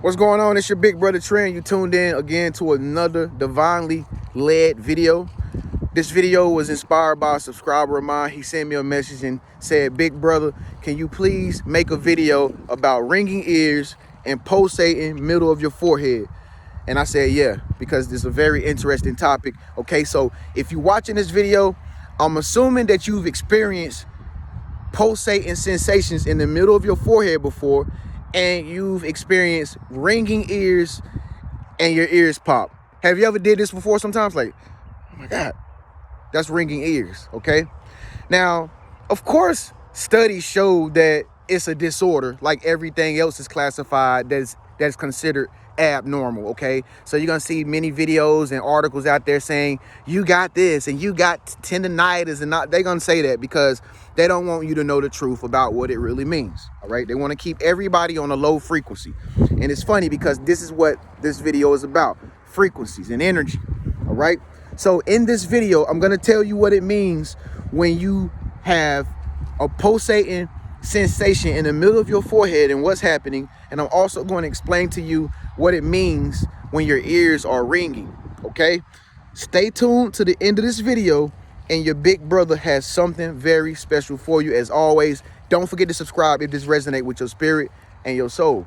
What's going on? It's your big brother Trent. You tuned in again to another divinely led video. This video was inspired by a subscriber of mine. He sent me a message and said, "Big brother, can you please make a video about ringing ears and pulsating middle of your forehead?" And I said, yeah, because this is a very interesting topic. Okay, so if you're watching this video, I'm assuming that you've experienced pulsating sensations in the middle of your forehead before, and you've experienced ringing ears and your ears pop. Have you ever did this before? Sometimes like, oh my God, that's ringing ears. Okay. Now, of course, studies show that it's a disorder like everything else is classified that's considered abnormal. Okay, so you're gonna see many videos and articles out there saying you got this and you got tendonitis, and not, they're gonna say that because they don't want you to know the truth about what it really means. All right, they want to keep everybody on a low frequency. And it's funny because this is what this video is about: frequencies and energy. All right, so in this video I'm gonna tell you what it means when you have a pulsating sensation in the middle of your forehead and what's happening. And I'm also going to explain to you what it means when your ears are ringing. Okay, stay tuned to the end of this video, and your big brother has something very special for you. As always, don't forget to subscribe if this resonates with your spirit and your soul.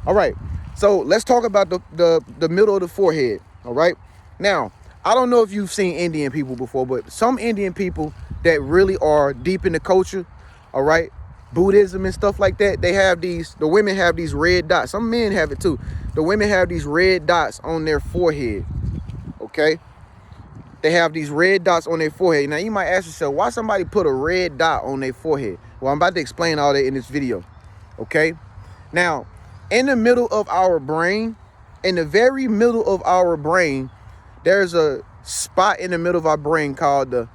All right, so let's talk about the middle of the forehead. All right, now I don't know if you've seen Indian people before, but some Indian people that really are deep in the culture, all right, Buddhism and stuff like that, they have these, the women have these red dots. Some men have it too. The women have these red dots on their forehead. Okay, they have these red dots on their forehead. Now you might ask yourself, why somebody put a red dot on their forehead? Well, I'm about to explain all that in this video. Okay, now in the middle of our brain, in the very middle of our brain, there's a spot in the middle of our brain called the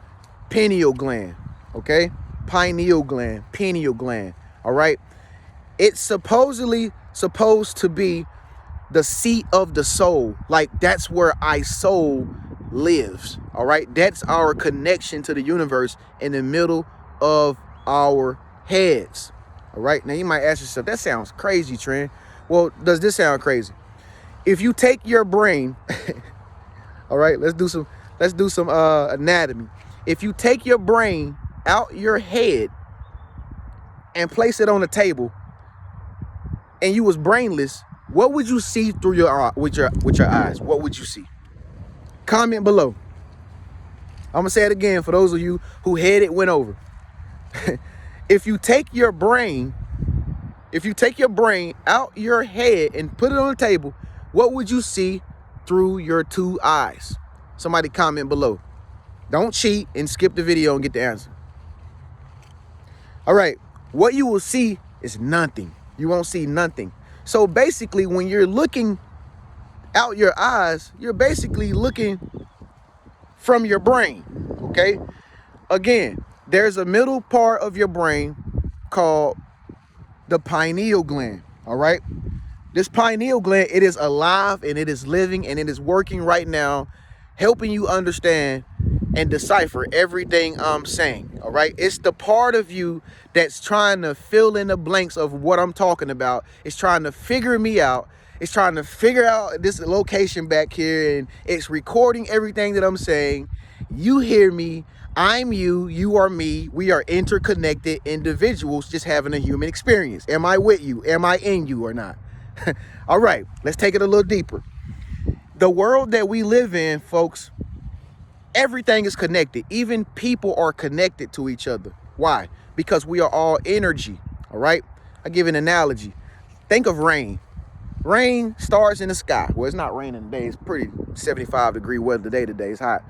pineal gland. Okay, pineal gland, pineal gland. All right, it's supposedly supposed to be the seat of the soul. Like, that's where our soul lives. All right, that's our connection to the universe, in the middle of our heads. All right, now you might ask yourself, that sounds crazy, Trent. Well, does this sound crazy? If you take your brain all right, let's do some anatomy. If you take your brain out your head and place it on a table, and you was brainless, what would you see through your with your eyes? What would you see? Comment below. I'm gonna say it again for those of you who head it went over. If you take your brain out your head and put it on the table, what would you see through your two eyes? Somebody comment below. Don't cheat and skip the video and get the answer. All right, what you will see is nothing. You won't see nothing. So basically, when you're looking out your eyes, you're basically looking from your brain. Okay, again, there's a middle part of your brain called the pineal gland. All right, this pineal gland, it is alive and it is living and it is working right now, helping you understand and decipher everything I'm saying. All right, it's the part of you that's trying to fill in the blanks of what I'm talking about. It's trying to figure me out. It's trying to figure out this location back here, and it's recording everything that I'm saying. You hear me, I'm you, you are me. We are interconnected individuals just having a human experience. Am I with you? Am I in you or not? All right, let's take it a little deeper. The world that we live in, folks, everything is connected. Even people are connected to each other. Why? Because we are all energy. All right, I give an analogy. Think of rain. Rain starts in the sky. Well, it's not raining today. It's pretty 75-degree weather today. It's hot.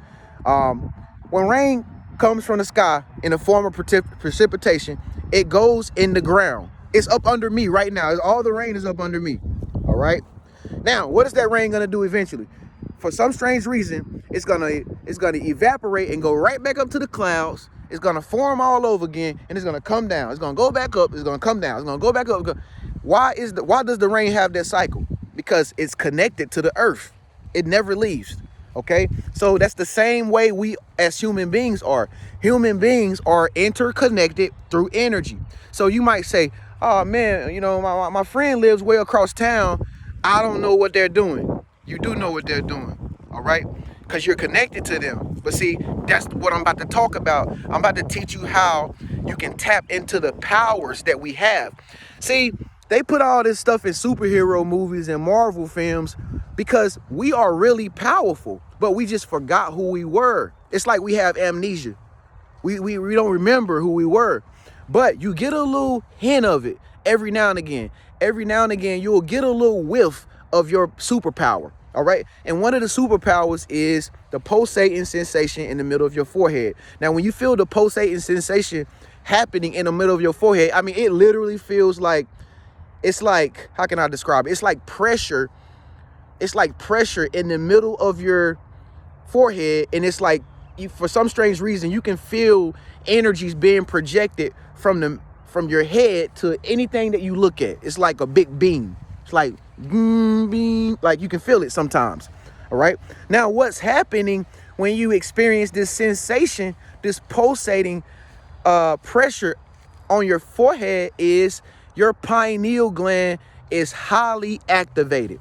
When rain comes from the sky in the form of precipitation, it goes in the ground. It's up under me right now. All the rain is up under me. All right. Now, what is that rain going to do eventually? For some strange reason, it's gonna evaporate and go right back up to the clouds. It's gonna form all over again, and it's gonna come down. It's gonna go back up. It's gonna come down. It's gonna go back up. Why does the rain have that cycle? Because it's connected to the earth. It never leaves. Okay, so that's the same way we as human beings are. Human beings are interconnected through energy. So you might say, oh man, you know, my friend lives way across town, I don't know what they're doing. You do know what they're doing, all right? Because you're connected to them. But see, that's what I'm about to talk about. I'm about to teach you how you can tap into the powers that we have. See, they put all this stuff in superhero movies and Marvel films because we are really powerful, but we just forgot who we were. It's like we have amnesia. We don't remember who we were, but you get a little hint of it every now and again. Every now and again, you'll get a little whiff of your superpower, all right? And one of the superpowers is the pulsating sensation in the middle of your forehead. Now, when you feel the pulsating sensation happening in the middle of your forehead, I mean, it literally feels like, it's like, how can I describe it? It's like pressure. It's like pressure in the middle of your forehead, and it's like, for some strange reason, you can feel energies being projected from your head to anything that you look at. It's like a big beam. It's like beam, like you can feel it sometimes. All right. Now, what's happening when you experience this sensation, this pulsating pressure on your forehead, is your pineal gland is highly activated.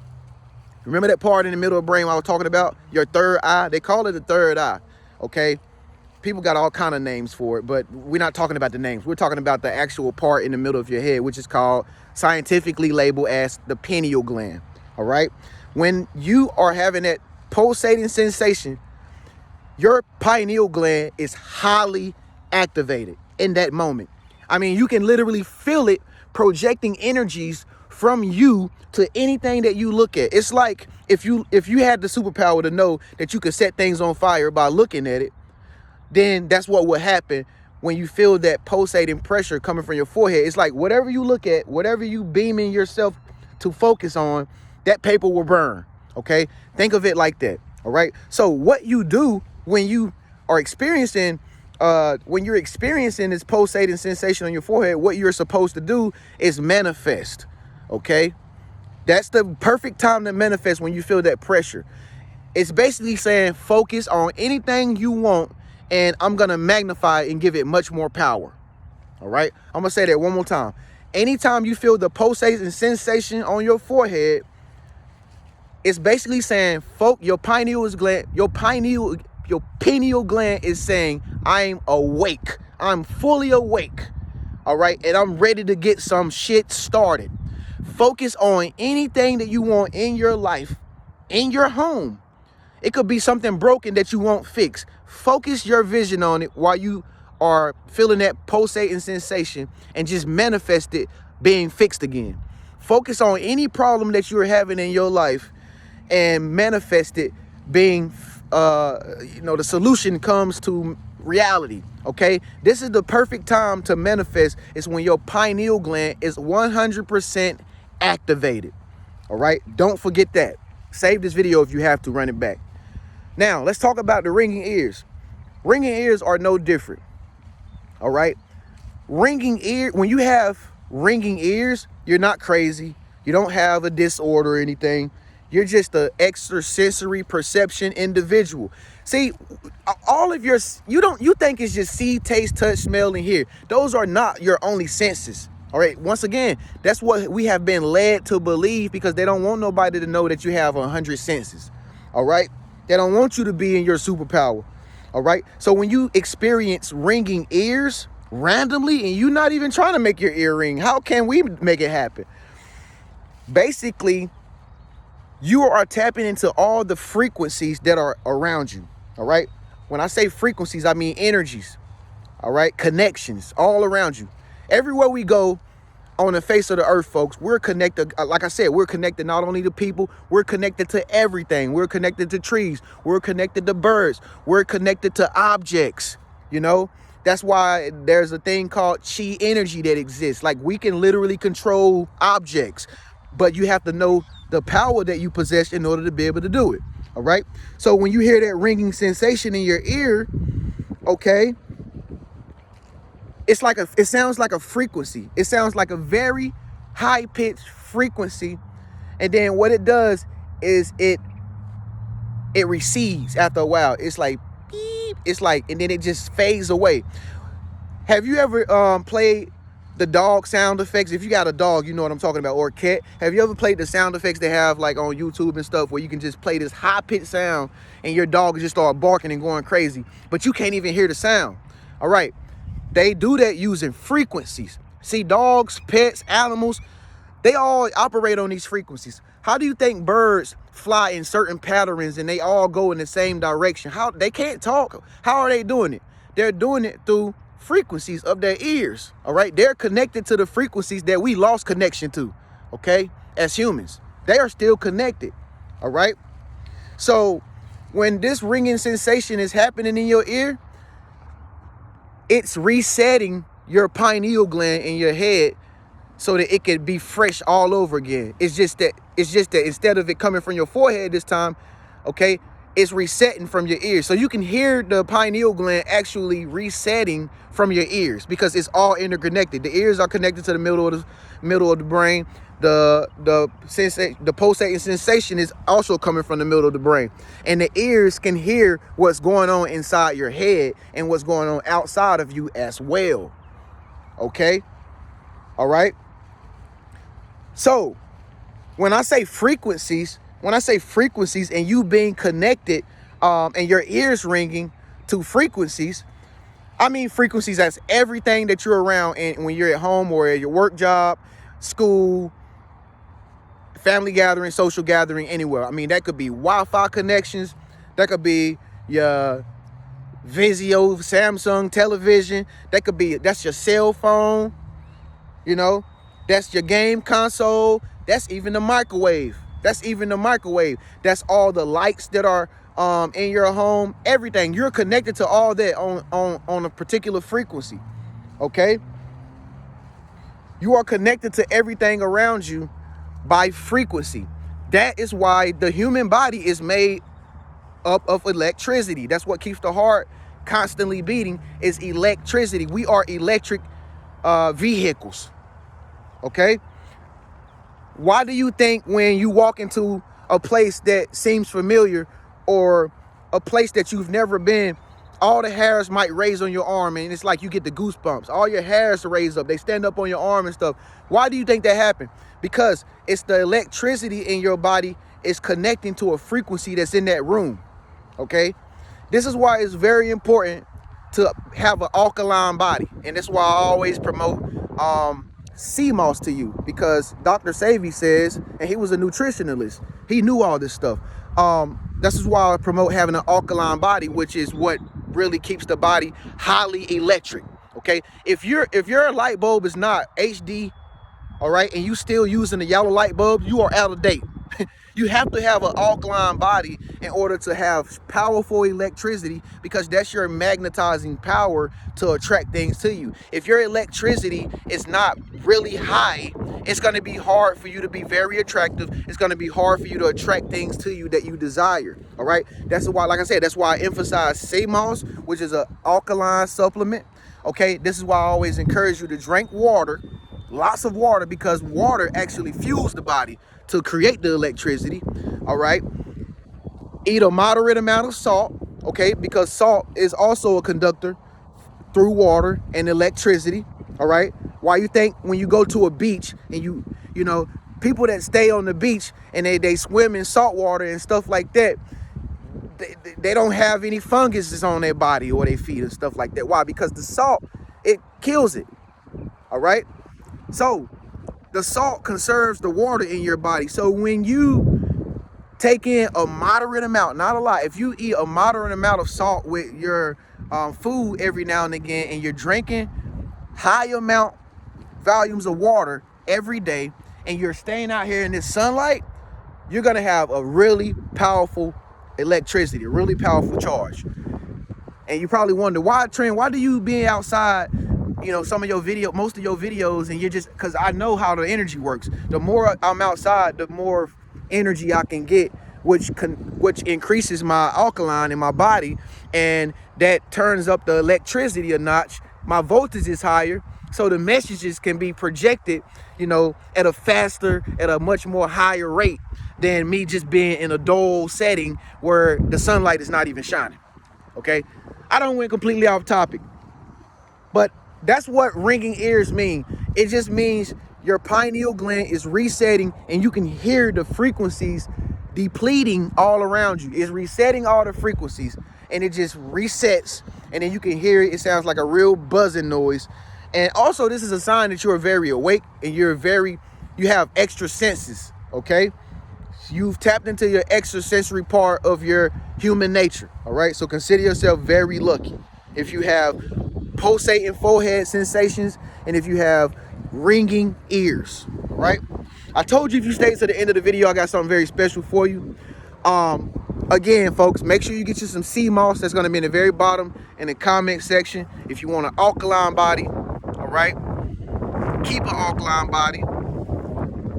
Remember that part in the middle of the brain I was talking about? Your third eye? They call it the third eye. Okay, people got all kind of names for it, but we're not talking about the names. We're talking about the actual part in the middle of your head, which is called, scientifically labeled as, the pineal gland. All right, when you are having that pulsating sensation, your pineal gland is highly activated in that moment. I mean, you can literally feel it projecting energies from you to anything that you look at. It's like if you had the superpower to know that you could set things on fire by looking at it, then that's what would happen when you feel that pulsating pressure coming from your forehead. It's like whatever you look at, whatever you beaming yourself to focus on, that paper will burn. Okay, think of it like that. All right. So what you do when you are experiencing this pulsating sensation on your forehead, what you're supposed to do is manifest. Okay, that's the perfect time to manifest when you feel that pressure. It's basically saying focus on anything you want, and I'm gonna magnify it and give it much more power. All right, I'm gonna say that one more time. Anytime you feel the pulsating sensation on your forehead, it's basically saying your pineal gland is saying, I'm awake. I'm fully awake. All right, and I'm ready to get some shit started. Focus on anything that you want in your life, in your home. It could be something broken that you won't fix. Focus your vision on it while you are feeling that pulsating sensation and just manifest it being fixed again. Focus on any problem that you're having in your life and manifest it being, the solution comes to reality. Okay, this is the perfect time to manifest. Is when your pineal gland is 100% activated. All right, don't forget that. Save this video if you have to, run it back. Now let's talk about the ringing ears. Ringing ears are no different. All right, when you have ringing ears, you're not crazy. You don't have a disorder or anything. You're just an extrasensory perception individual. See, all of you think it's just see, taste, touch, smell, and hear. Those are not your only senses. All right. Once again, that's what we have been led to believe, because they don't want nobody to know that you have 100 senses. All right. They don't want you to be in your superpower. All right. So when you experience ringing ears randomly, and you're not even trying to make your ear ring, how can we make it happen? Basically, you are tapping into all the frequencies that are around you. All right. When I say frequencies, I mean energies. All right. Connections all around you. Everywhere we go on the face of the earth, folks, we're connected. Like I said, we're connected not only to people, we're connected to everything. We're connected to trees. We're connected to birds. We're connected to objects. That's why there's a thing called chi energy that exists. Like, we can literally control objects, but you have to know the power that you possess in order to be able to do it. All right. So when you hear that ringing sensation in your ear, okay, it sounds like a frequency. It sounds like a very high pitched frequency. And then what it does is it recedes after a while. It's like beep. It's like, and then it just fades away. Have you ever played the dog sound effects. If you got a dog, you know what I'm talking about, or a cat. Have you ever played the sound effects they have like on YouTube and stuff, where you can just play this high-pitched sound and your dog just start barking and going crazy, but you can't even hear the sound? All right, they do that using frequencies. See, dogs, pets, animals, they all operate on these frequencies. How do you think birds fly in certain patterns and they all go in the same direction? How they can't talk? How are they doing it? They're doing it through frequencies of their ears. All right, they're connected to the frequencies that we lost connection to. Okay, as humans, they are still connected. All right, so when this ringing sensation is happening in your ear, it's resetting your pineal gland in your head so that it could be fresh all over again. It's just that instead of it coming from your forehead this time, okay, it's resetting from your ears. So you can hear the pineal gland actually resetting from your ears, because it's all interconnected. The ears are connected to the middle of the brain. The pulsating sensation is also coming from the middle of the brain, and the ears can hear what's going on inside your head and what's going on outside of you as well. Okay, all right. So when I say frequencies, and you being connected, and your ears ringing to frequencies, I mean frequencies as everything that you're around, and when you're at home or at your work job, school, family gathering, social gathering, anywhere. I mean, that could be Wi-Fi connections. That could be your Vizio, Samsung television. That's your cell phone. You know, that's your game console. That's even the microwave. That's all the lights that are in your home. Everything. You're connected to all that on a particular frequency. Okay? You are connected to everything around you by frequency. That is why the human body is made up of electricity. That's what keeps the heart constantly beating, is electricity. We are electric vehicles. Okay? Why do you think when you walk into a place that seems familiar, or a place that you've never been, all the hairs might raise on your arm, and it's like you get the goosebumps. All your hairs raise up. They stand up on your arm and stuff. Why do you think that happened? Because it's the electricity in your body is connecting to a frequency that's in that room. Okay? This is why it's very important to have an alkaline body. And that's why I always promote sea moss to you, because Dr. Savy says, and he was a nutritionalist, he knew all this stuff. This is why I promote having an alkaline body, which is what really keeps the body highly electric. Okay, if your light bulb is not HD, all right, and you still using the yellow light bulb, you are out of date. You have to have an alkaline body in order to have powerful electricity, because that's your magnetizing power to attract things to you. If your electricity is not really high, it's going to be hard for you to be very attractive. It's going to be hard for you to attract things to you that you desire. All right. That's why, like I said, that's why I emphasize sea moss, which is an alkaline supplement. Okay. This is why I always encourage you to drink water, lots of water, because water actually fuels the body to create the electricity. All right. Eat a moderate amount of salt. Okay. Because salt is also a conductor through water and electricity. All right. Why you think when you go to a beach and you know, people that stay on the beach and they swim in salt water and stuff like that, they don't have any funguses on their body or their feet and stuff like that. Why? Because the salt, it kills it. All right. So the salt conserves the water in your body. So when you take in a moderate amount, not a lot, if you eat a moderate amount of salt with your food every now and again, and you're drinking high amount volumes of water every day, and you're staying out here in this sunlight, you're going to have a really powerful electricity, a really powerful charge. And you probably wonder, why, Trent, why do you being outside, you know, most of your videos, and you're just, because I know how the energy works. The more I'm outside, the more energy I can get, which increases my alkaline in my body, and that turns up the electricity a notch. My voltage is higher, so the messages can be projected, you know, at a much more higher rate than me just being in a dull setting where the sunlight is not even shining. Okay, I don't went completely off topic, but That's what ringing ears mean. It just means your pineal gland is resetting and you can hear the frequencies depleting all around you. It's resetting all the frequencies and it just resets, and then you can hear it. It sounds like a real buzzing noise. And also, this is a sign that you're very awake and you have extra senses, okay? You've tapped into your extrasensory part of your human nature, all right? So consider yourself very lucky if you have pulsating forehead sensations and if you have ringing ears, right? I told you if you stayed to the end of the video, I got something very special for you. Again, folks, make sure you get you some sea moss. That's going to be in the very bottom in the comment section. If you want an alkaline body, all right, keep an alkaline body.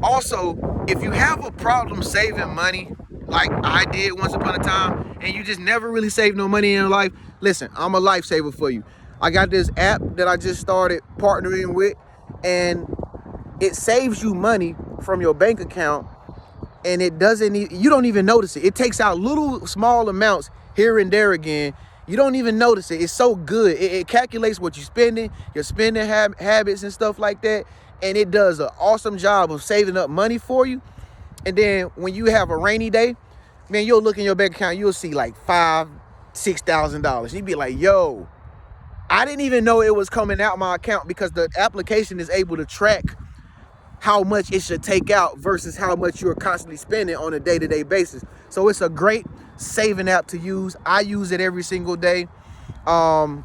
Also, if you have a problem saving money, like I did once upon a time, and you just never really saved no money in your life, listen, I'm a lifesaver for you. I got this app that I just started partnering with, and it saves you money from your bank account, and it doesn't, you don't even notice it. It takes out little small amounts here and there again. You don't even notice it. It's so good. It calculates what you're spending, your spending habits and stuff like that. And it does an awesome job of saving up money for you. And then when you have a rainy day, man, you'll look in your bank account, you'll see like $5,000-$6,000. You'd be like, yo, I didn't even know it was coming out my account, because the application is able to track how much it should take out versus how much you're constantly spending on a day-to-day basis. So it's a great saving app to use. I use it every single day. And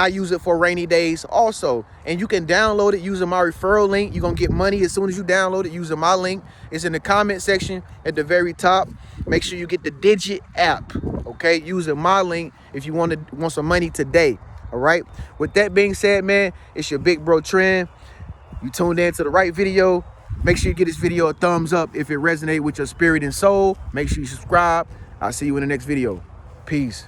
I use it for rainy days also. And you can download it using my referral link. You're gonna get money as soon as you download it using my link. It's in the comment section at the very top. Make sure you get the Digit app, okay? Using my link if you want some money today, all right? With that being said, man, it's your big bro Trend. You tuned in to the right video. Make sure you give this video a thumbs up if it resonates with your spirit and soul. Make sure you subscribe. I'll see you in the next video. Peace.